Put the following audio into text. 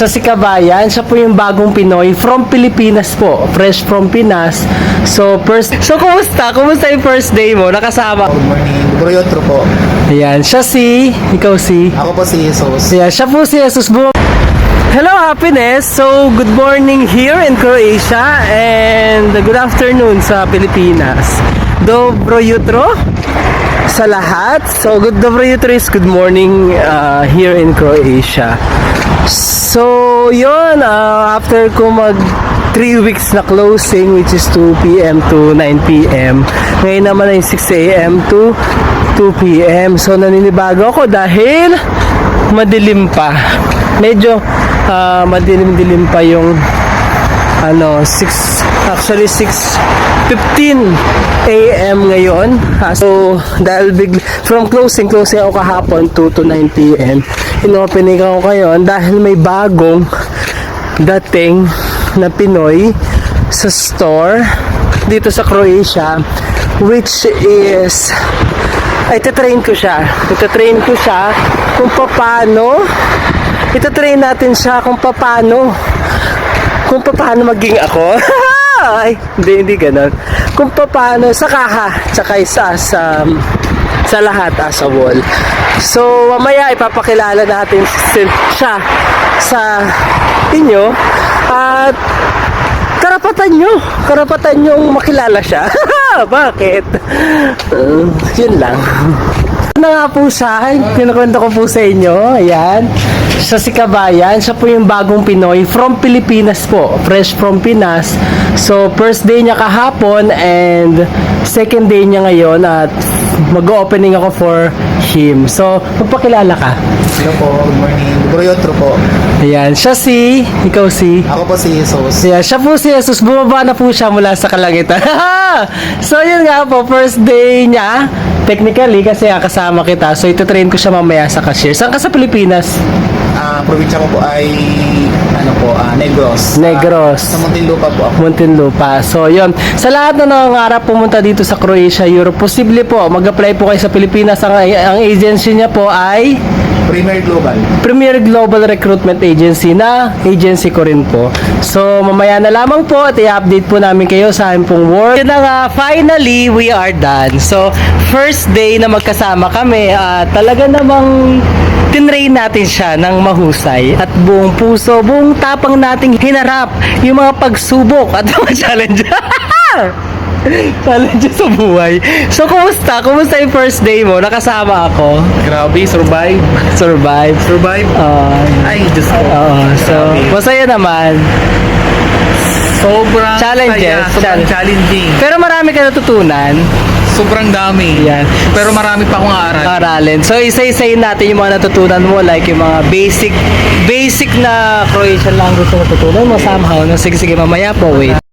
Sa si Kabayan, siya po yung bagong Pinoy from Pilipinas po, fresh from Pinas. So kumusta? Kumusta yung first day mo? Nakasama? Good morning. Broyotro po. Ayan, ikaw si? Ako po si Jesus. Ayan, siya po si Jesus. Hello, happiness! So, good morning here in Croatia and good afternoon sa Pilipinas. Dobro jutro sa lahat. So, dobro jutro is good morning here in Croatia. So, yun, after ko mag 3 weeks na closing, which is 2 p.m. to 9 p.m. Ngayon naman ay 6 a.m. to 2 p.m. So, naninibago ako dahil madilim pa. Medyo madilim-dilim pa yung 6:15 a.m. ngayon. So, dahil from closing ako kahapon 2 to 9 p.m. Inopening ako ngayon dahil may bagong dating na Pinoy sa store dito sa Croatia, which is itatrain ko siya kung paano natin siya kung paano maging ako. Ay, hindi ganun. Kung paano sa kaha, tsaka sa lahat as a wall. So, mamaya ipapakilala natin siya sa inyo at karapatan nyo makilala siya. Bakit? Yun lang. Ano nga po siya? Kinukwento ko po sa inyo. Ayan. Siya si Kabayan. Siya po yung bagong Pinoy from Pilipinas po. Fresh from Pinas. So, first day niya kahapon and second day niya ngayon at mag-opening ako for him. So, magpakilala ka. Hello po. Good morning. Broyotro po. Ayan. Ikaw si? Ako po si Jesus. Yeah, siya po si Jesus. Bumaba na po siya mula sa kalangitan. So, yun nga po. First day niya. Technically, kasi kasama kita. So, ito-train ko siya mamaya sa cashier. Saan ka sa Pilipinas? Probinsya ko po ay Negros. Sa Muntinlupa po ako. Muntinlupa. So, yun. Sa lahat na nangangarap pumunta dito sa Croatia, Europe, posible po. Mag-apply po kayo sa Pilipinas. Ang agency niya po ay Premier Global Recruitment Agency na agency ko rin po. So, mamaya na lamang po at i-update po namin kayo sa aming pong work. Yun na nga, finally, we are done. So, first day na magkasama kami, talaga namang tinrain natin siya ng mahusay at buong puso, buong tapang nating hinarap yung mga pagsubok at mga challenge. Challenge sa buhay. So, kumusta? Kumusta yung first day mo? Nakasama ako. Grabe, survive. Ay, Diyos ko. So, masaya naman. Sobrang Challenges. saya, sobrang challenging. Pero marami ka natutunan. Sobrang dami. Yan. Pero marami pa akong aaral. Aralin. So, isa-isayin natin yung mga natutunan mo, like yung mga basic na Croatian language na natutunan mo somehow. No? Sige, mamaya po, wait.